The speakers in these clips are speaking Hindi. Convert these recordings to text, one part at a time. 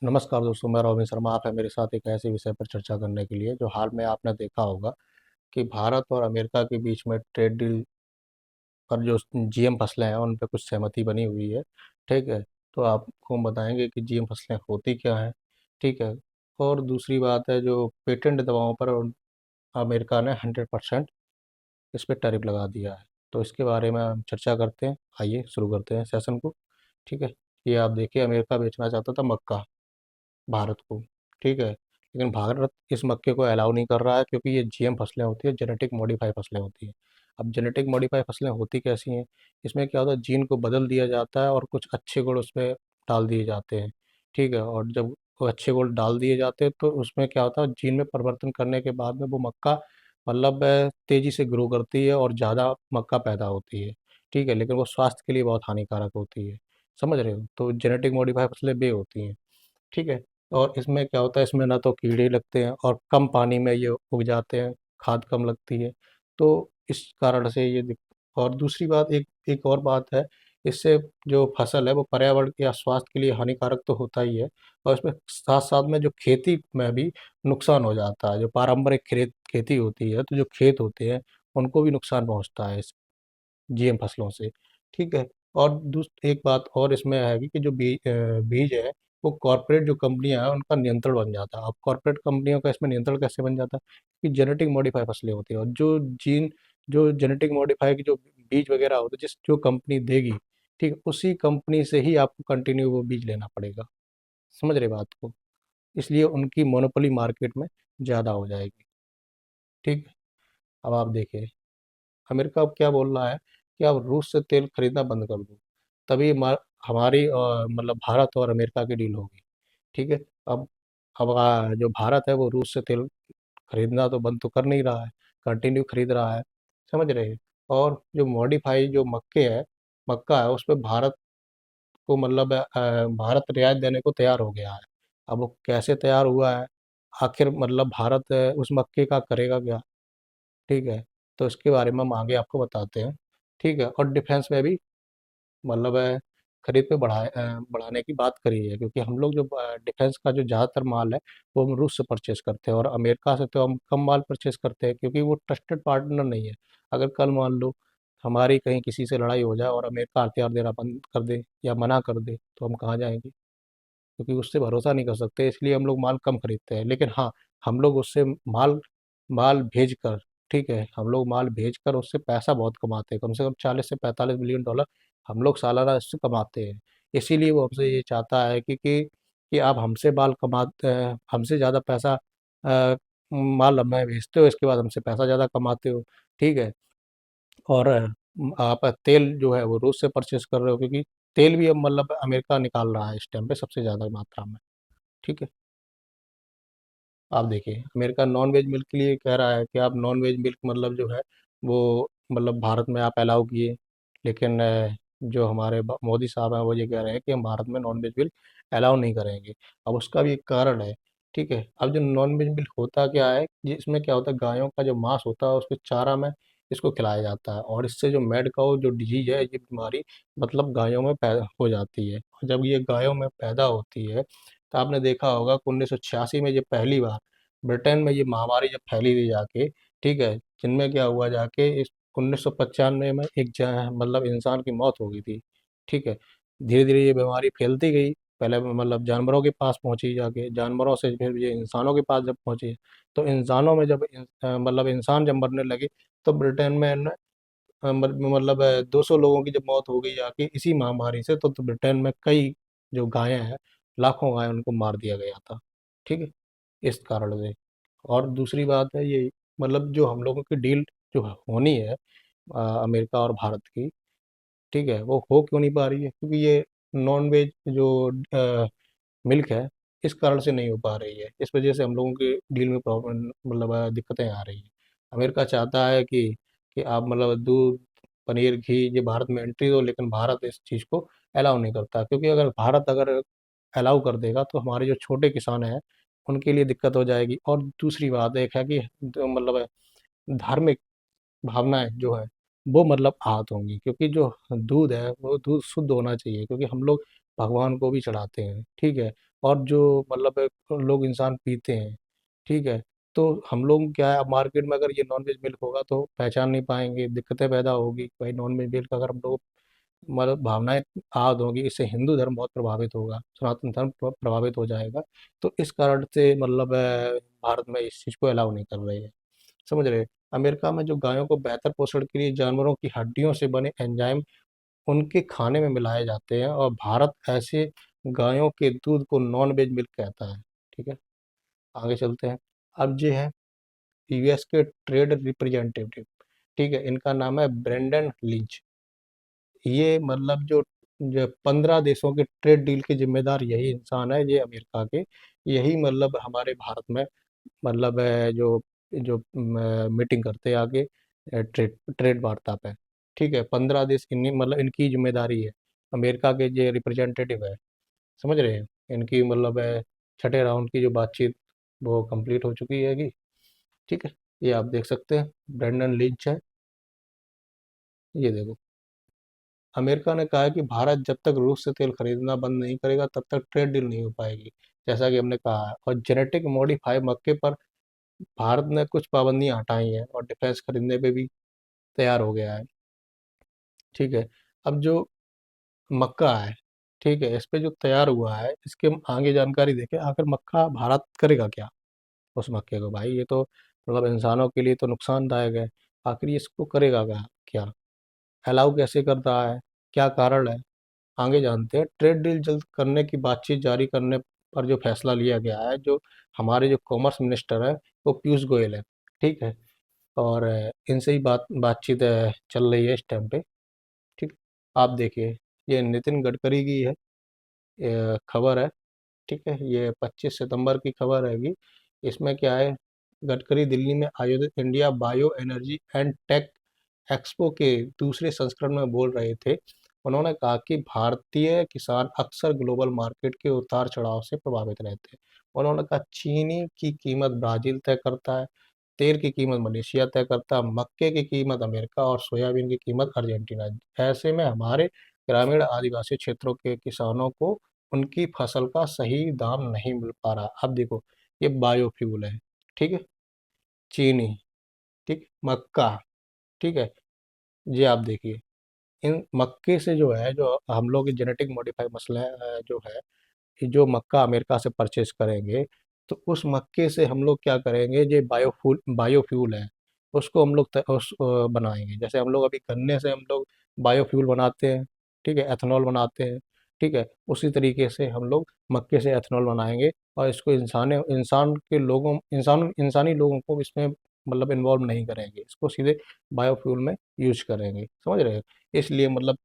नमस्कार दोस्तों, मैं रोबिन शर्मा। आप है मेरे साथ एक ऐसे विषय पर चर्चा करने के लिए जो हाल में आपने देखा होगा कि भारत और अमेरिका के बीच में ट्रेड डील पर जो जीएम फसलें हैं उन पे कुछ सहमति बनी हुई है। ठीक है। तो आपको हम बताएंगे कि जीएम फसलें होती क्या हैं। ठीक है। और दूसरी बात है, जो पेटेंट दवाओं पर अमेरिका ने 100% इस पे टैरिफ लगा दिया है। तो इसके बारे में हम चर्चा करते हैं। आइए शुरू करते हैं सेशन को। ठीक है। ये आप देखिए, अमेरिका बेचना चाहता था मक्का भारत को। ठीक है। लेकिन भारत इस मक्के को अलाउ नहीं कर रहा है, क्योंकि ये जीएम फसलें होती है, जेनेटिक मॉडिफाई फसलें होती हैं। अब जेनेटिक मॉडिफाई फसलें होती कैसी हैं? इसमें क्या होता है, जीन को बदल दिया जाता है और कुछ अच्छे गुण उसमें डाल दिए जाते हैं। ठीक है। और जब वो अच्छे गुण डाल दिए जाते हैं तो उसमें क्या होता है, जीन में परिवर्तन करने के बाद में वो मक्का मतलब तेजी से ग्रो करती है और ज़्यादा मक्का पैदा होती है। ठीक है। लेकिन वो स्वास्थ्य के लिए बहुत हानिकारक होती है। समझ रहे हो? तो जेनेटिक मॉडिफाई फसलें बे होती हैं। ठीक है। और इसमें क्या होता है, इसमें ना तो कीड़े लगते हैं और कम पानी में ये उग जाते हैं, खाद कम लगती है। तो इस कारण से ये और दूसरी बात, एक एक और बात है, इससे जो फसल है वो पर्यावरण या स्वास्थ्य के लिए हानिकारक तो होता ही है, और इसमें साथ साथ में जो खेती में भी नुकसान हो जाता है। जो पारंपरिक खेती होती है, तो जो खेत होते हैं उनको भी नुकसान पहुंचता है इस जीएम फसलों से। ठीक है। और एक बात और इसमें है कि जो बीज है, वो कॉरपोरेट जो कंपनियां हैं उनका नियंत्रण बन जाता है। अब कॉरपोरेट कंपनियों का इसमें नियंत्रण कैसे बन जाता है? कि जेनेटिक मॉडिफाई फसलें होती हैं, और जो जेनेटिक मॉडिफाई की जो बीज वगैरह होते हैं, जिस जो कंपनी देगी, ठीक है, उसी कंपनी से ही आपको कंटिन्यू वो बीज लेना पड़ेगा। समझ रहे बात को? इसलिए उनकी मोनोपोली मार्केट में ज़्यादा हो जाएगी। ठीक है। अब आप देखिए, अमेरिका अब क्या बोल रहा है कि अब रूस से तेल खरीदना बंद कर दो, तभी हमारी मतलब भारत और अमेरिका की डील होगी। ठीक है। अब जो भारत है वो रूस से तेल खरीदना तो बंद तो कर नहीं रहा है, कंटिन्यू खरीद रहा है। समझ रहे हैं? और जो मॉडिफाई जो मक्का है, उस पर भारत को मतलब भारत रियायत देने को तैयार हो गया है। अब वो कैसे तैयार हुआ है, आखिर मतलब भारत उस मक्के का करेगा क्या? ठीक है। तो इसके बारे में हम आगे आपको बताते हैं। ठीक है। और डिफेंस में भी मतलब खरीद पे बढ़ाने की बात करी है, क्योंकि हम लोग जो डिफेंस का जो ज़्यादातर माल है वो हम रूस से परचेस करते हैं, और अमेरिका से तो हम कम माल परचेस करते हैं, क्योंकि वो ट्रस्टेड पार्टनर नहीं है। अगर कल मान लो हमारी कहीं किसी से लड़ाई हो जाए और अमेरिका हथियार देना बंद कर दे या मना कर दे, तो हम कहाँ जाएंगे? क्योंकि उससे भरोसा नहीं कर सकते, इसलिए हम लोग माल कम खरीदते हैं। लेकिन हाँ, हम लोग उससे माल माल भेज कर, ठीक है, हम लोग माल भेज कर उससे पैसा बहुत कमाते हैं। कम से कम 40 से 45 मिलियन डॉलर हम लोग सालाना इससे कमाते हैं। इसीलिए वो हमसे ये चाहता है कि आप हमसे माल कमाते हैं, हमसे ज़्यादा पैसा माल हमें भेजते हो, इसके बाद हमसे पैसा ज़्यादा कमाते हो। ठीक है। और आप तेल जो है वो रूस से परचेस कर रहे हो, क्योंकि तेल भी अब मतलब अमेरिका निकाल रहा है इस टाइम पे सबसे ज़्यादा मात्रा में। ठीक है। आप देखिए, अमेरिका नॉन वेज मिल्क के लिए कह रहा है कि आप नॉन वेज मिल्क मतलब जो है वो मतलब भारत में आप अलाउ किए। लेकिन जो हमारे मोदी साहब हैं वो ये कह रहे हैं कि हम भारत में नॉन वेज मिल्क अलाउ नहीं करेंगे। अब उसका भी एक कारण है। ठीक है। अब जो नॉन वेज मिल्क होता क्या है, इसमें क्या होता है, गायों का जो मांस होता है उसको चारा में इसको खिलाया जाता है, और इससे जो मैड काउ जो डिजीज है, ये बीमारी मतलब गायों में पैदा हो जाती है। और जब ये गायों में पैदा होती है, तो आपने देखा होगा कि 1986 में ये पहली बार ब्रिटेन में ये महामारी जब फैली थी जाके, ठीक है, जिनमें क्या हुआ जाके, इस 1995 में मतलब इंसान की मौत हो गई थी। ठीक है। धीरे धीरे ये बीमारी फैलती गई। पहले मतलब जानवरों के पास पहुंची, जाके जानवरों से फिर ये इंसानों के पास जब पहुंची, तो इंसानों में जब मतलब इंसान जब मरने लगे, तो ब्रिटेन में मतलब 200 लोगों की जब मौत हो गई जाके इसी महामारी से, तो ब्रिटेन में कई जो गायें हैं, लाखों गायें, उनको मार दिया गया था। ठीक है। इस कारण से। और दूसरी बात है ये, मतलब जो हम लोगों की डील जो होनी है अमेरिका और भारत की, ठीक है, वो हो क्यों नहीं पा रही है? क्योंकि ये नॉन वेज जो मिल्क है, इस कारण से नहीं हो पा रही है। इस वजह से हम लोगों की डील में प्रॉब्लम मतलब दिक्कतें आ रही हैं। अमेरिका चाहता है कि आप मतलब दूध, पनीर, घी ये भारत में एंट्री दो, लेकिन भारत इस चीज़ को अलाउ नहीं करता, क्योंकि अगर भारत अगर अलाउ कर देगा तो हमारे जो छोटे किसान हैं उनके लिए दिक्कत हो जाएगी। और दूसरी बात एक है कि मतलब धार्मिक भावनाएं जो है वो मतलब आहत होंगी, क्योंकि जो दूध है वो दूध शुद्ध होना चाहिए, क्योंकि हम लोग भगवान को भी चढ़ाते हैं, ठीक है। और जो मतलब लोग इंसान पीते हैं, ठीक है। तो हम लोग क्या है, अब मार्केट में अगर ये नॉनवेज मिल्क होगा तो पहचान नहीं पाएंगे, दिक्कतें पैदा होगी भाई। नॉनवेज मिल्क अगर हम लोग मतलब भावनाएं आहत होगी, इससे हिंदू धर्म बहुत प्रभावित होगा, सनातन धर्म प्रभावित हो जाएगा। तो इस कारण से मतलब भारत में इस चीज़ को अलाउ नहीं कर रही है, समझ रहे हैं। अमेरिका में जो गायों को बेहतर पोषण के लिए जानवरों की हड्डियों से बने एंजाइम उनके खाने में मिलाए जाते हैं, और भारत ऐसे गायों के दूध को नॉन वेज मिल्क कहता है, ठीक है। आगे चलते हैं। अब ये है यूएस के ट्रेड रिप्रेजेंटेटिव, ठीक है, इनका नाम है ब्रेंडन लिंच। ये मतलब जो 15 देशों के ट्रेड डील के जिम्मेदार यही इंसान है, ये अमेरिका के। यही मतलब हमारे भारत में मतलब जो जो मीटिंग करते हैं आगे ट्रेड ट्रेड वार्ता पे, ठीक है। 15 देश इन्हीं मतलब इनकी जिम्मेदारी है, अमेरिका के जो रिप्रेजेंटेटिव है, समझ रहे हैं। इनकी मतलब छठे राउंड की जो बातचीत वो कंप्लीट हो चुकी हैगी, ठीक है। ये आप देख सकते हैं, ब्रेंडन लिंच है, ये देखो। अमेरिका ने कहा है कि भारत जब तक रूस से तेल खरीदना बंद नहीं करेगा तब तक ट्रेड डील नहीं हो पाएगी, जैसा कि हमने कहा है। और जेनेटिक मॉडिफाई मक्के पर भारत ने कुछ पाबंदियां हटाई हैं, और डिफेंस खरीदने पे भी तैयार हो गया है, ठीक है। अब जो मक्का है, ठीक है, इस पे जो तैयार हुआ है इसके हम आगे जानकारी देखें। आखिर मक्का भारत करेगा क्या उस मक्के को, भाई ये तो मतलब इंसानों के लिए तो नुकसानदायक है। आखिर ये इसको करेगा क्या क्या अलाउ कैसे कर रहा है, क्या कारण है, आगे जानते हैं। ट्रेड डील जल्द करने की बातचीत जारी करने पर जो फैसला लिया गया है, जो हमारे जो कॉमर्स मिनिस्टर है वो पीयूष गोयल है, ठीक है। और इनसे ही बातचीत चल रही है इस टाइम पे, ठीक। आप देखिए, ये नितिन गडकरी की है खबर है, ठीक है। ये 25 सितंबर की खबर हैगी। इसमें क्या है, गडकरी दिल्ली में आयोजित India bio energy and tech expo के दूसरे संस्करण में बोल रहे थे। उन्होंने कहा कि भारतीय किसान अक्सर ग्लोबल मार्केट के उतार चढ़ाव से प्रभावित रहते हैं। उन्होंने कहा चीनी की कीमत ब्राजील तय करता है, तेल की कीमत मलेशिया तय करता है, मक्के की कीमत अमेरिका, और सोयाबीन की कीमत अर्जेंटीना। ऐसे में हमारे ग्रामीण आदिवासी क्षेत्रों के किसानों को उनकी फसल का सही दाम नहीं मिल पा रहा। अब देखो, ये बायोफ्यूल है, ठीक है, चीनी, ठीक, मक्का, ठीक है। ये आप देखिए, इन मक्के से जो है, जो हम लोग जेनेटिक मॉडिफाई मसला जो है, कि जो मक्का अमेरिका से परचेज करेंगे, तो उस मक्के से हम लोग क्या करेंगे, जो बायोफ्यूल है उसको हम लोग बनाएंगे। जैसे हम लोग अभी गन्ने से हम लोग बायोफ्यूल बनाते हैं, ठीक है, एथेनॉल बनाते हैं, ठीक है। उसी तरीके से हम लोग मक्के से एथेनॉल बनाएंगे, और इसको इंसानी लोगों को इसमें मतलब इन्वॉल्व नहीं करेंगे, इसको सीधे बायोफ्यूल में यूज करेंगे, समझ रहे हैं। इसलिए मतलब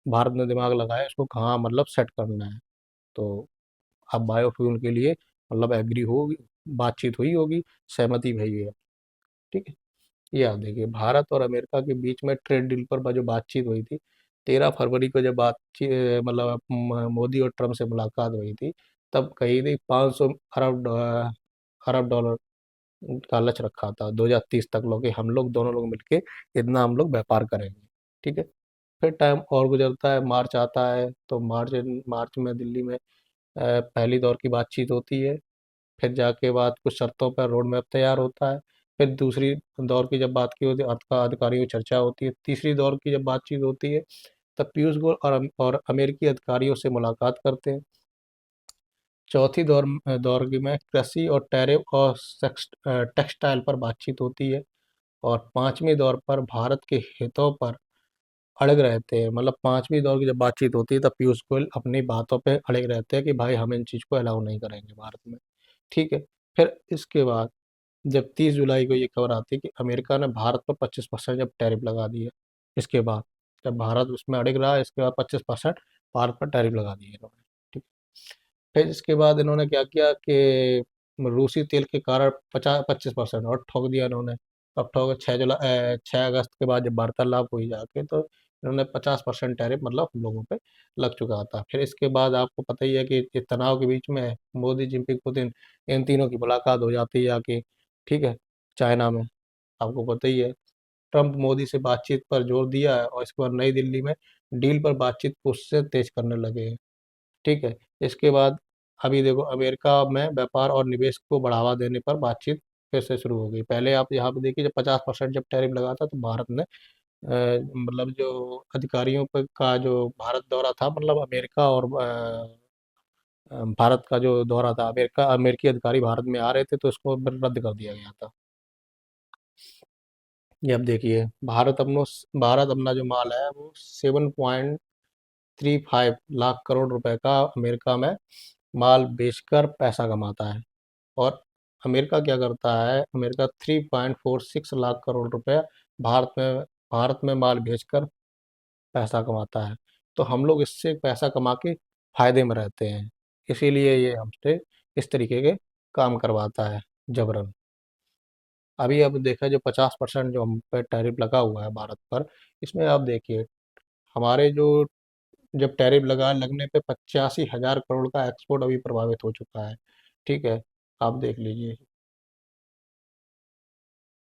भारत ने दिमाग लगाया इसको कहाँ मतलब सेट करना है। तो अब बायोफ्यूल के लिए मतलब एग्री होगी, बातचीत हुई होगी, सहमति भई है, ठीक है। ये आप देखिए, भारत और अमेरिका के बीच में ट्रेड डील पर जो बातचीत हुई थी, 13 फरवरी को जब बातचीत मतलब मोदी और ट्रम्प से मुलाकात हुई थी, तब कही थी 500 अरब डॉलर का लक्ष्य रखा था 2030 तक, लोग हम लोग दोनों लोग मिलके इतना हम लोग व्यापार करेंगे, ठीक है। फिर टाइम और गुजरता है, मार्च आता है, तो मार्च मार्च में दिल्ली में पहली दौर की बातचीत होती है। फिर जाके बाद कुछ शर्तों पर रोड मैप तैयार होता है। फिर दूसरी दौर की जब बात की होती है, अधिकारियों की चर्चा होती है। तीसरी दौर की जब बातचीत होती है, तब पीयूष गोयल और अमेरिकी अधिकारियों से मुलाकात करते हैं। चौथी दौर की में कृषि और टैरिफ और टेक्सटाइल पर बातचीत होती है। और पांचवी दौर पर भारत के हितों पर अड़ग रहते हैं। मतलब पांचवी दौर की जब बातचीत होती है, तब पीयूष गोयल अपनी बातों पे अड़ग रहते हैं कि भाई हम इन चीज़ को अलाउ नहीं करेंगे भारत में, ठीक है। फिर इसके बाद जब 30 जुलाई को ये खबर आती है कि अमेरिका ने भारत पर 25% जब टैरिफ लगा दी है, इसके बाद जब भारत उसमें अड़िग रहा है, इसके बाद 25% भारत पर टैरिफ लगा दिए इन्होंने, ठीक। फिर इसके बाद इन्होंने क्या किया कि रूसी तेल के कारण 25% और ठोक दिया इन्होंने। अब ठोक 6 अगस्त के बाद जब वार्तालाप हुई जाके, तो इन्होंने 50% टैरिफ मतलब हम लोगों पे लग चुका था। फिर इसके बाद आपको पता ही है कि इस तनाव के बीच में मोदी जिनपिंग पुतिन, इन तीनों की मुलाकात हो जाती है आके, ठीक है, चाइना में, आपको पता ही है। ट्रंप मोदी से बातचीत पर जोर दिया है और इसके बाद नई दिल्ली में डील पर बातचीत को उससे तेज करने लगे हैं। ठीक है। इसके बाद अभी देखो अमेरिका में व्यापार और निवेश को बढ़ावा देने पर बातचीत फिर से शुरू हो गई। पहले आप यहाँ पे देखिए, जब 50% जब टैरिफ लगा था तो भारत ने मतलब जो अधिकारियों पे का जो भारत दौरा था, मतलब अमेरिका और भारत का जो दौरा था, अमेरिकी अधिकारी भारत में आ रहे थे तो इसको रद्द कर दिया गया था। ये अब देखिए, भारत अपना जो माल है वो 7.35 लाख करोड़ रुपए का अमेरिका में माल बेचकर पैसा कमाता है। और अमेरिका क्या करता है, अमेरिका 3.46 लाख करोड़ रुपए भारत में भारत में माल बेचकर पैसा कमाता है। तो हम लोग इससे पैसा कमा के फायदे में रहते हैं, इसीलिए ये हमसे इस तरीके के काम करवाता है जबरन। अभी अब देखा जो 50% जो हम पे टैरिफ लगा हुआ है भारत पर, इसमें आप देखिए हमारे जो जब टैरिफ लगा लगने पे 85,000 करोड़ का एक्सपोर्ट अभी प्रभावित हो चुका है। ठीक है। आप देख लीजिए,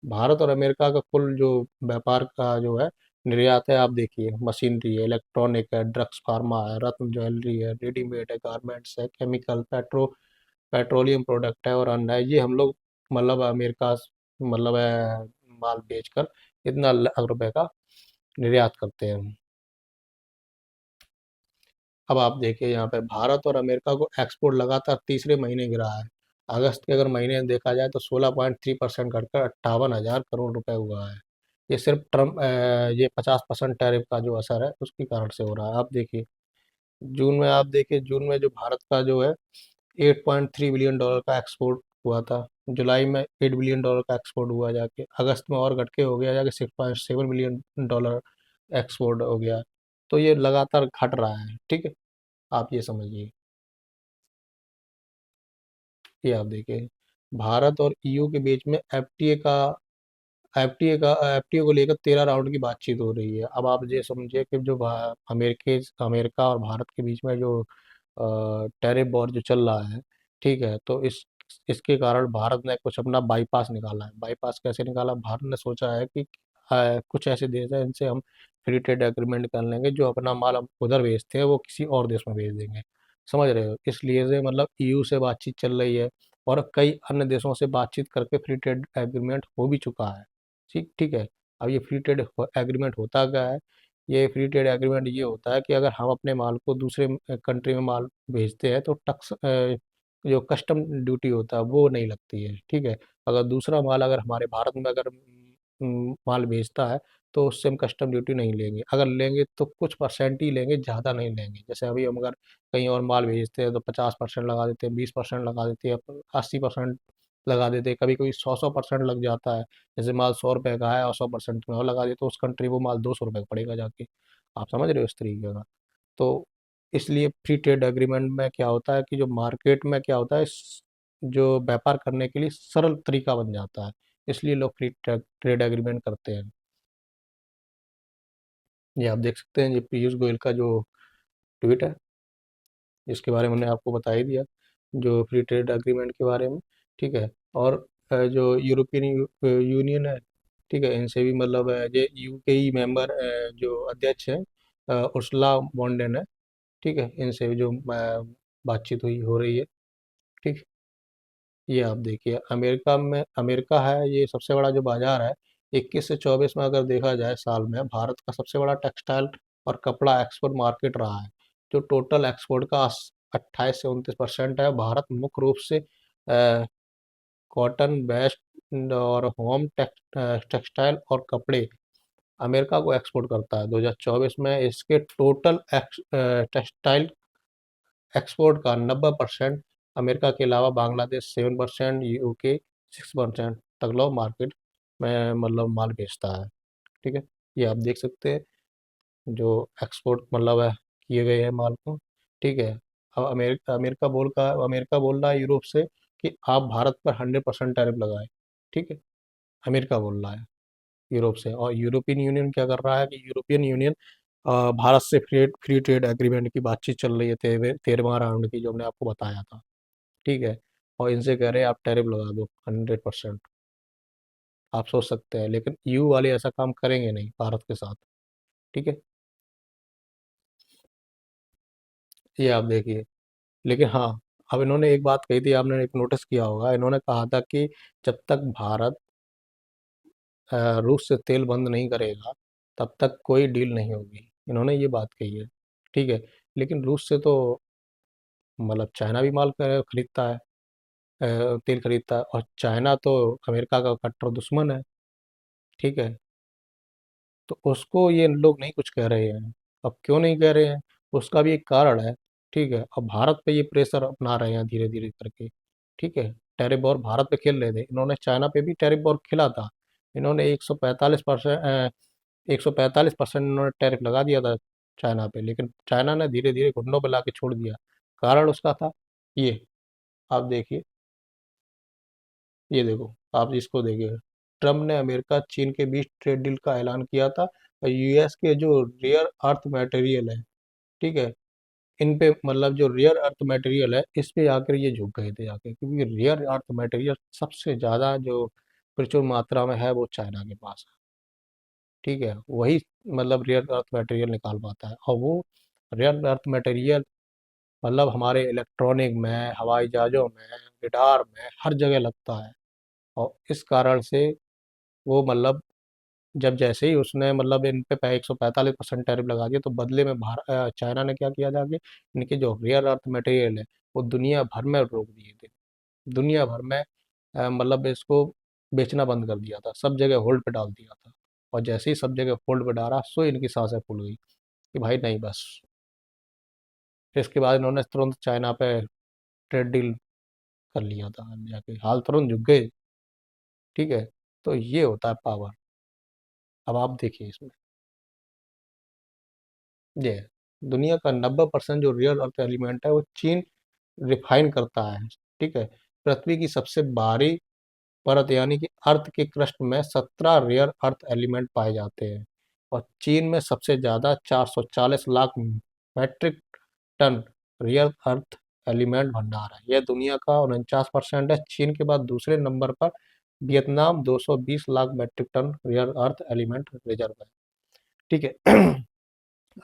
भारत और अमेरिका का कुल जो व्यापार का जो है निर्यात है, आप देखिए मशीनरी है, इलेक्ट्रॉनिक है, ड्रग्स, फार्मा है, रत्न ज्वेलरी है, रेडीमेड है, गारमेंट्स है, केमिकल, पेट्रोलियम प्रोडक्ट है और अन्य है। ये हम लोग मतलब अमेरिका मतलब माल बेचकर इतना लाख रुपए का निर्यात करते हैं। अब आप देखिए यहाँ पे भारत और अमेरिका को एक्सपोर्ट लगातार तीसरे महीने गिरा है। अगस्त के अगर महीने में देखा जाए तो 16.3% घटकर 58,000 करोड़ रुपए हुआ है। ये सिर्फ ये 50% टैरिफ का जो असर है उसके कारण से हो रहा है। आप देखिए जून में जो भारत का जो है 8.3 बिलियन डॉलर का एक्सपोर्ट हुआ था। जुलाई में 8 बिलियन डॉलर का एक्सपोर्ट हुआ, जाके अगस्त में और घट के हो गया, जाके 6.7 बिलियन डॉलर एक्सपोर्ट हो गया। तो ये लगातार घट रहा है। ठीक है। आप ये समझिए, ये आप देखिए भारत और ईयू के बीच में एफटीए को लेकर 13 राउंड की बातचीत हो रही है। अब आप ये समझिए कि जो अमेरिका और भारत के बीच में जो टैरिफ वॉर जो चल रहा है, ठीक है, तो इसके कारण भारत ने कुछ अपना बाईपास निकाला है। बाईपास कैसे निकाला, भारत ने सोचा है कि कुछ ऐसे देश हैं इनसे हम फ्री ट्रेड एग्रीमेंट कर लेंगे, जो अपना माल हम उधर भेजते हैं वो किसी और देश में भेज देंगे। समझ रहे हो, इसलिए से मतलब ईयू से बातचीत चल रही है और कई अन्य देशों से बातचीत करके फ्री ट्रेड एग्रीमेंट हो भी चुका है। ठीक ठीक है। अब ये फ्री ट्रेड एग्रीमेंट होता क्या है, ये फ्री ट्रेड एग्रीमेंट ये होता है कि अगर हम अपने माल को दूसरे कंट्री में माल भेजते हैं तो जो कस्टम ड्यूटी होता है वो नहीं लगती है। ठीक है। अगर दूसरा माल अगर हमारे भारत में अगर माल भेजता है तो उससे हम कस्टम ड्यूटी नहीं लेंगे, अगर लेंगे तो कुछ परसेंट ही लेंगे, ज़्यादा नहीं लेंगे। जैसे अभी हम अगर कहीं और माल भेजते हैं तो 50% लगा देते हैं, 20% लगा देते हैं, 80% लगा देते हैं, कभी कभी 100% लग जाता है। जैसे माल 100 रुपये का है और 100% में और लगा दिए तो उस कंट्री वो माल 200 रुपये का पड़ेगा जाके। आप समझ रहे हो इस तरीके का। तो इसलिए फ्री ट्रेड एग्रीमेंट में क्या होता है कि जो मार्केट में क्या होता है, जो व्यापार करने के लिए सरल तरीका बन जाता है, इसलिए लोग फ्री ट्रेड एग्रीमेंट करते हैं। ये आप देख सकते हैं, ये पीयूष गोयल का जो ट्वीट है, इसके बारे में मैंने आपको बता ही दिया, जो फ्री ट्रेड एग्रीमेंट के बारे में। ठीक है। और जो यूरोपियन यूनियन है, ठीक है, इनसे भी मतलब ये यूके मेंबर जो अध्यक्ष हैं उर्सुला वॉन है। ठीक है। इनसे भी जो बातचीत हुई हो रही है। ठीक। ये आप देखिए अमेरिका है, ये सबसे बड़ा जो बाजार है 21 से 24 में अगर देखा जाए साल में, भारत का सबसे बड़ा टेक्सटाइल और कपड़ा एक्सपोर्ट मार्केट रहा है। जो टोटल एक्सपोर्ट का 28 से 29% है। भारत मुख्य रूप से कॉटन, वेस्ट और होम टेक्सटाइल और कपड़े अमेरिका को एक्सपोर्ट करता है। 2024 में इसके टोटल टेक्सटाइल एक्सपोर्ट का 90% अमेरिका के अलावा बांग्लादेश 7%, यूके 6% तक लोग मार्केट में मतलब माल बेचता है। ठीक है। ये आप देख सकते हैं जो एक्सपोर्ट मतलब है किए गए हैं माल को। ठीक है। अब अमेरिका बोल रहा है यूरोप से कि आप भारत पर 100% टैरिफ लगाए। ठीक है। अमेरिका बोल रहा है यूरोप से, और यूरोपियन यूनियन क्या कर रहा है कि यूरोपियन यूनियन भारत से फ्री ट्रेड एग्रीमेंट की बातचीत चल रही है, 13वां राउंड की, जो हमने आपको बताया था। ठीक है। और इनसे कह रहे हैं आप टैरिफ लगा दो 100%। आप सोच सकते हैं, लेकिन यू वाले ऐसा काम करेंगे नहीं भारत के साथ। ठीक है, ये आप देखिए। लेकिन हाँ, अब इन्होंने एक बात कही थी, आपने एक नोटिस किया होगा, इन्होंने कहा था कि जब तक भारत रूस से तेल बंद नहीं करेगा तब तक कोई डील नहीं होगी, इन्होंने ये बात कही है। ठीक है, लेकिन रूस से तो मतलब चाइना भी माल खरीदता है, तेल खरीदता है, और चाइना तो अमेरिका का कट्टर दुश्मन है। ठीक है, तो उसको ये लोग नहीं कुछ कह रहे हैं। अब क्यों नहीं कह रहे हैं, उसका भी एक कारण है। ठीक है, अब भारत पे ये प्रेशर अपना रहे हैं धीरे धीरे करके। ठीक है, टैरिफ वॉर भारत पे खेल रहे थे, इन्होंने चाइना पे भी टैरिफ वॉर खेला था। इन्होंने 145% इन्होंने टैरिफ लगा दिया था चाइना पे, लेकिन चाइना ने धीरे धीरे घुटनों पे ला के छोड़ दिया। कारण उसका था ये, आप देखिए, ये देखो, आप इसको देखिए। ट्रम्प ने अमेरिका चीन के बीच ट्रेड डील का ऐलान किया था, और यूएस के जो रेयर अर्थ मटेरियल है, ठीक है, इन पे मतलब जो रेयर अर्थ मटेरियल है इस पे आकर ये झुक गए थे आके, क्योंकि रेयर अर्थ मटेरियल सबसे ज़्यादा जो प्रचुर मात्रा में है वो चाइना के पास है। ठीक है, वही मतलब रेयर अर्थ मटेरियल निकाल पाता है, और वो रेयर अर्थ मटेरियल मतलब हमारे इलेक्ट्रॉनिक में, हवाई जहाज़ों में, रडार में, हर जगह लगता है। और इस कारण से वो मतलब जब जैसे ही उसने मतलब इन पे 145% टैरिफ लगा दिया, तो बदले में चाइना ने क्या किया जाके, इनके जो रेयर अर्थ मटेरियल है वो दुनिया भर में रोक दिए थे। दुनिया भर में मतलब इसको बेचना बंद कर दिया था, सब जगह होल्ड पे डाल दिया था। और जैसे ही सब जगह होल्ड पे डाला, सो इनकी सांसें फूल गई कि भाई नहीं बस। फिर इसके बाद इन्होंने तुरंत चाइना पे ट्रेड डील कर लिया था, जाके हाल तुरंत झुक गए। ठीक है, तो ये होता है पावर। अब आप देखिए इसमें, ये दुनिया का 90% जो रियल अर्थ एलिमेंट है वो चीन रिफाइन करता है। ठीक है, पृथ्वी की सबसे बाहरी परत यानी कि अर्थ के क्रस्ट में 17 रेयर अर्थ एलिमेंट पाए जाते हैं, और चीन में सबसे ज़्यादा 440 lakh metric tonne rare earth element भंडार है। यह दुनिया का 49% है। चीन के बाद दूसरे नंबर पर Vietnam 220 lakh metric tonne rare earth element reserve है। ठीक है,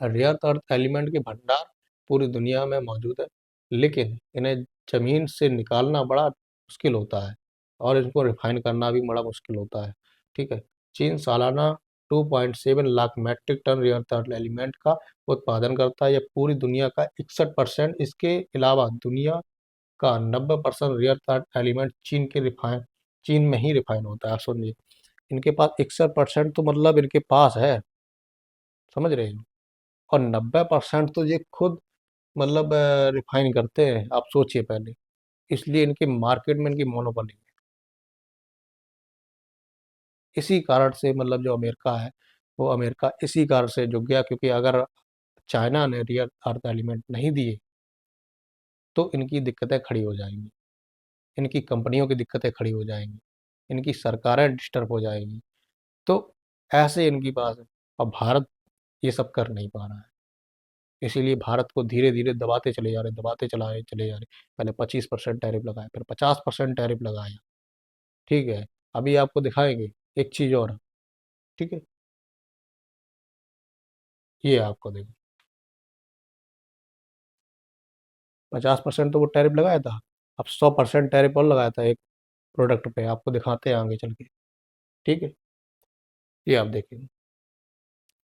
रेयर अर्थ एलिमेंट के भंडार पूरी दुनिया में मौजूद है, लेकिन इन्हें जमीन से निकालना बड़ा मुश्किल होता है, और इनको रिफाइन करना भी बड़ा मुश्किल होता है। ठीक है, चीन सालाना 2.7 lakh metric tonne rare earth element का उत्पादन करता है। यह पूरी दुनिया का 61%। इसके अलावा दुनिया का 90% रेयर अर्थ एलिमेंट चीन में ही रिफाइन होता है। आप समझिए, इनके पास 61% तो मतलब इनके पास है, समझ रहे हैं, और 90% तो ये खुद मतलब रिफाइन करते हैं। आप सोचिए पहले, इसलिए इनकी मार्केट में इनकी मोनोपोली है। इसी कारण से मतलब जो अमेरिका है, वो अमेरिका इसी कारण से झुक गया, क्योंकि अगर चाइना ने रियर अर्थ एलिमेंट नहीं दिए तो इनकी दिक्कतें खड़ी हो जाएंगी, इनकी कंपनियों की दिक्कतें खड़ी हो जाएंगी, इनकी सरकारें डिस्टर्ब हो जाएंगी। तो ऐसे इनकी बात है। अब भारत ये सब कर नहीं पा रहा है, इसीलिए भारत को धीरे धीरे दबाते चले जा रहे, दबाते चले जा रहे। पहले 25% टैरिफ लगाए, फिर 50% टैरिफ लगाया। ठीक है, अभी आपको दिखाएंगे एक चीज़ और। ठीक है, ये आपको देखो, 50% तो वो टैरिफ लगाया था, अब 100% टैरिफ और लगाया था एक प्रोडक्ट पे, आपको दिखाते हैं आगे चल के। ठीक है, ये आप देखिए,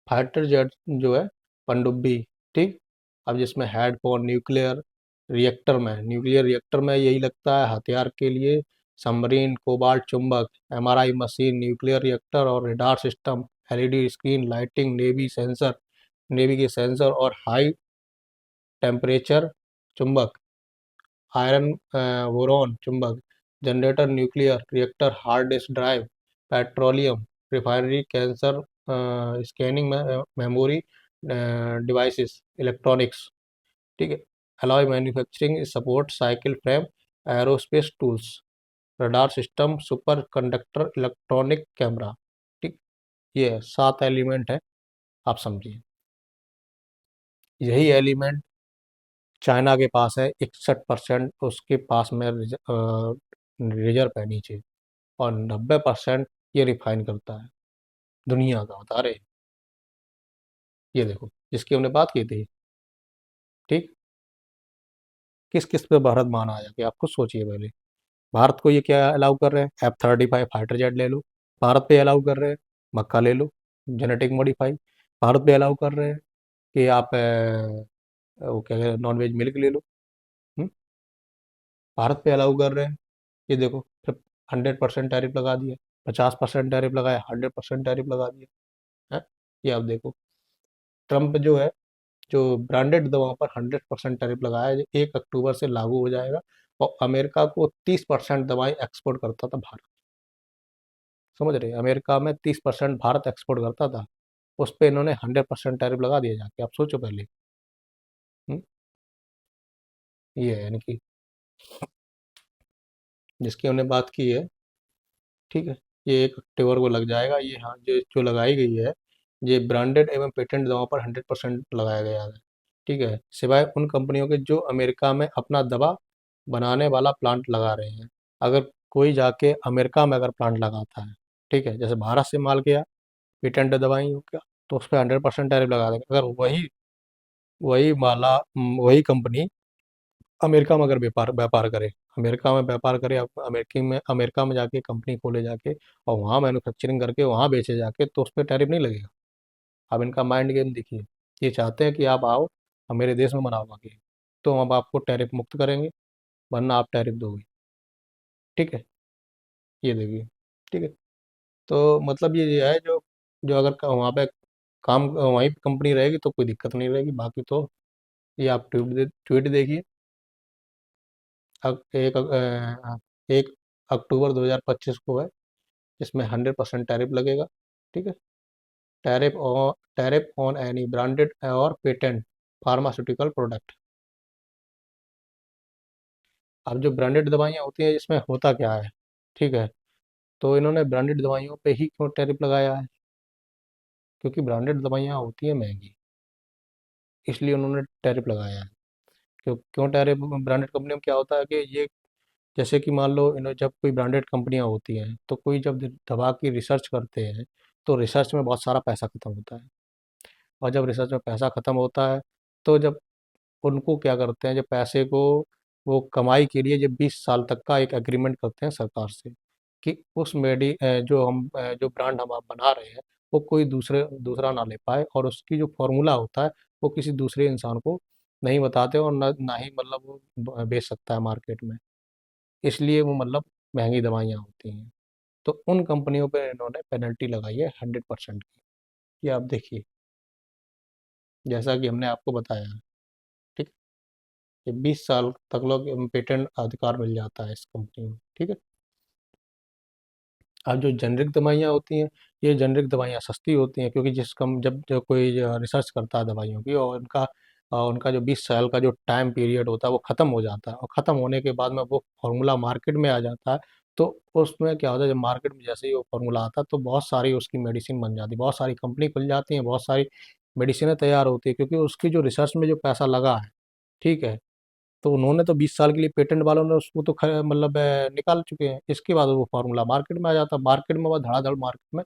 फाइटर जेट जो है, पनडुब्बी। ठीक, अब जिसमें हेडफोन न्यूक्लियर रिएक्टर में यही लगता है, हथियार के लिए सबमरीन, कोबाल्ट चुंबक, एमआरआई मशीन, न्यूक्लियर रिएक्टर और radar system, LED screen, lighting, navy के सेंसर और हाई टेम्परेचर चुंबक, आयरन बोरॉन चुंबक, generator, nuclear reactor, hard disk drive, petroleum refinery, cancer scanning memory devices, electronics. ठीक है, alloy manufacturing support, cycle frame, aerospace tools, radar system, super conductor, electronic camera. ठीक, ये 7 एलिमेंट है, आप समझिए। यही एलिमेंट चाइना के पास है, 61% उसके पास में रिजर्व है नीचे, और 90% ये रिफाइन करता है, दुनिया का बता रहे। ये देखो, जिसकी हमने बात की थी, ठीक, किस किस पे भारत मान आया कि आप खुद सोचिए पहले। भारत को ये क्या अलाउ कर रहे हैं, F-35 फाइटर जेट ले लो। भारत पे अलाउ कर रहे हैं, मक्का ले लो, जेनेटिक मॉडिफाई। भारत पे अलाउ कर रहे हैं कि आप वो क्या कहते हैं, नॉन वेज मिल्क ले लो। हम्म? भारत पे अलाउ कर रहे हैं, ये देखो, फिर 100% टैरिफ लगा दिया, 50% टैरिफ लगाया, 100% टैरिफ लगा दिया है। ये आप देखो, ट्रम्प जो है, जो ब्रांडेड दवाओं पर 100% टैरिफ लगाया है, 1 अक्टूबर से लागू हो जाएगा। और अमेरिका को 30% दवाएं एक्सपोर्ट करता था भारत। समझ रहे, अमेरिका में 30% भारत एक्सपोर्ट करता था, उस पे इन्होंने 100% टैरिफ लगा दिया जाके, आप सोचो पहले। हम्म? ये है यानी कि जिसकी हमने बात की है, ठीक है, ये 1 अक्टूबर को लग जाएगा। ये हाँ, जो जो लगाई गई है, ये ब्रांडेड एवं पेटेंट दवाओं पर 100% लगाया गया है। ठीक है, सिवाय उन कंपनियों के जो अमेरिका में अपना दवा बनाने वाला प्लांट लगा रहे हैं। अगर कोई जाके अमेरिका में अगर प्लांट लगाता है, ठीक है, जैसे भारत से माल गया, पेटेंट दवाई हो गया, तो उस पर 100% टैरिफ लगा देंगे। अगर वही वही माला वही कंपनी अमेरिका में अगर व्यापार व्यापार करे, अमेरिका में व्यापार करे, अब अमेरिका में जाके कंपनी खोले जाके, और वहाँ मैन्युफैक्चरिंग करके वहाँ बेचे जाके, तो उस पर टैरिफ नहीं लगेगा। अब इनका माइंड गेम देखिए, ये चाहते हैं कि आप आओ, हम मेरे देश में बनाओ आके, तो हम आपको टैरिफ मुक्त करेंगे, वरना आप टैरिफ दोगे। ठीक है, ये देखिए, ठीक है। तो मतलब ये है, जो जो अगर वहाँ पे काम वहीं पे कंपनी रहेगी तो कोई दिक्कत नहीं रहेगी, बाकी तो ये आप ट्वीट देखिए। 1 अक्टूबर 2025 को है, इसमें 100% टैरिफ लगेगा। ठीक है, टैरिफ ऑन एनी ब्रांडेड और पेटेंट फार्मास्यूटिकल प्रोडक्ट। अब जो ब्रांडेड दवाइयाँ होती हैं, इसमें होता क्या है, ठीक है, तो इन्होंने ब्रांडेड दवाइयों पे ही क्यों टैरिफ लगाया है, क्योंकि ब्रांडेड दवाइयाँ होती हैं महंगी, इसलिए उन्होंने टैरिफ लगाया है। क्यों क्यों टैरिफ, ब्रांडेड कंपनी में क्या होता है कि ये, जैसे कि मान लो इन्होंने, जब कोई ब्रांडेड कंपनियां होती हैं तो कोई जब दवा की रिसर्च करते हैं, तो रिसर्च में बहुत सारा पैसा खत्म होता है। और जब रिसर्च में पैसा खत्म होता है, तो जब उनको क्या करते हैं, जब पैसे को वो कमाई के लिए जब 20 साल तक का एक एग्रीमेंट करते हैं सरकार से, कि उस जो ब्रांड हम आप बना रहे हैं, वो कोई दूसरा ना ले पाए, और उसकी जो फॉर्मूला होता है, वो किसी दूसरे इंसान को नहीं बताते, और ना ही मतलब वो बेच सकता है मार्केट में। इसलिए वो मतलब महंगी दवाइयाँ होती हैं। तो उन कंपनियों पे इन्होंने पेनल्टी लगाई है 100% की। ये आप देखिए, जैसा कि हमने आपको बताया है, ठीक है, 20 साल तक लोग पेटेंट अधिकार मिल जाता है इस कंपनी में। ठीक है, अब जो जेनरिक दवाइयाँ होती हैं, ये जेनरिक दवाइयाँ सस्ती होती हैं, क्योंकि जिस कम जब जो कोई रिसर्च करता है दवाइयों की, और उनका जो 20 साल का जो टाइम पीरियड होता है वो ख़त्म हो जाता है, और ख़त्म होने के बाद में वो फार्मूला मार्केट में आ जाता है। तो उसमें क्या होता है, जब मार्केट में जैसे ही वो फार्मूला आता है, तो बहुत सारी उसकी मेडिसिन बन जाती है, बहुत सारी कंपनी खुल जाती हैं, बहुत सारी मेडिसिनें तैयार होती है, क्योंकि उसकी जो रिसर्च में जो पैसा लगा है, ठीक है, तो उन्होंने तो 20 साल के लिए, पेटेंट वालों ने उसको तो मतलब निकाल चुके हैं। इसके बाद वो फार्मूला मार्केट में आ जाता है, मार्केट में वो धड़ाधड़ मार्केट में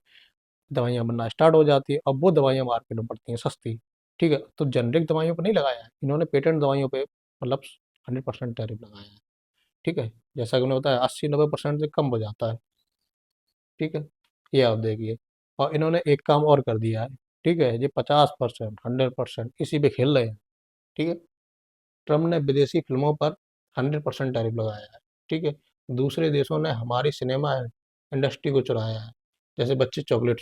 दवाइयाँ बनना स्टार्ट हो जाती है। अब वो दवाइयाँ मार्केट में पड़ती हैं सस्ती। ठीक है, तो जेनरिक दवाइयों पर नहीं लगाया है इन्होंने, पेटेंट दवाइयों पे मतलब 100% टैरिफ लगाया है। ठीक है, जैसा कि उन्होंने बताया, 80-90% से कम हो जाता है। ठीक है, ये आप देखिए, और इन्होंने एक काम और कर दिया है, ठीक है, ये 50%, 100% इसी पे खेल रहे हैं। ठीक है, ट्रम्प ने विदेशी फिल्मों पर 100% टैरिफ लगाया है। ठीक है, दूसरे देशों ने हमारी सिनेमा इंडस्ट्री को चुराया है, जैसे बच्चे चॉकलेट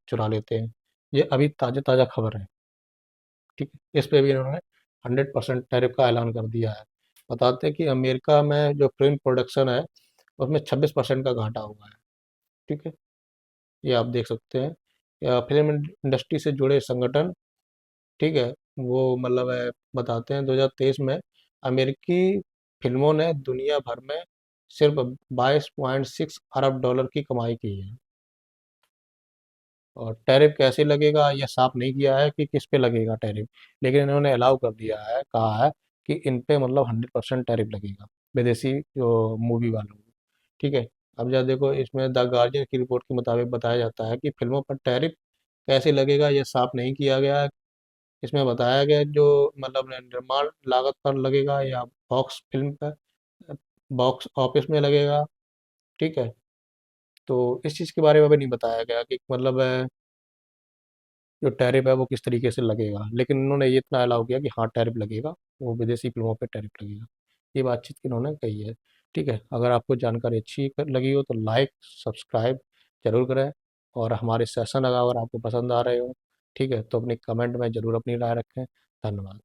चुरा लेते हैं। ये अभी ताज़ा ताज़ा खबर है। ठीक है, इस पे भी इन्होंने 100% टैरिफ का ऐलान कर दिया है। बताते हैं कि अमेरिका में जो फिल्म प्रोडक्शन है, उसमें 26% का घाटा हुआ है। ठीक है, ये आप देख सकते हैं, या फिल्म इंडस्ट्री से जुड़े संगठन, ठीक है, वो मतलब बताते हैं 2023 में अमेरिकी फिल्मों ने दुनिया भर में सिर्फ 22.6 अरब डॉलर की कमाई की है। और टैरिफ कैसे लगेगा, यह साफ नहीं किया है कि किस पे लगेगा टैरिफ, लेकिन इन्होंने अलाउ कर दिया है, कहा है कि इन पे मतलब 100% टैरिफ लगेगा, विदेशी जो मूवी वालों को। ठीक है, अब जब देखो, इसमें द गार्जियन की रिपोर्ट के मुताबिक बताया जाता है कि फिल्मों पर टैरिफ कैसे लगेगा ये साफ नहीं किया गया है। इसमें बताया गया जो मतलब निर्माण लागत पर लगेगा या बॉक्स फिल्म पर, बॉक्स ऑफिस में लगेगा। ठीक है, तो इस चीज़ के बारे में भी नहीं बताया गया कि मतलब जो टैरिफ है वो किस तरीके से लगेगा, लेकिन उन्होंने ये इतना अलाउ किया कि हाँ टैरिफ लगेगा, वो विदेशी फिल्मों पे टैरिफ लगेगा। ये बातचीत इन्होंने कही है। ठीक है, अगर आपको जानकारी अच्छी लगी हो तो लाइक सब्सक्राइब जरूर करें, और हमारे सेशन अगर आपको पसंद आ रहे हो, ठीक है, तो अपनी कमेंट में ज़रूर अपनी राय रखें। धन्यवाद।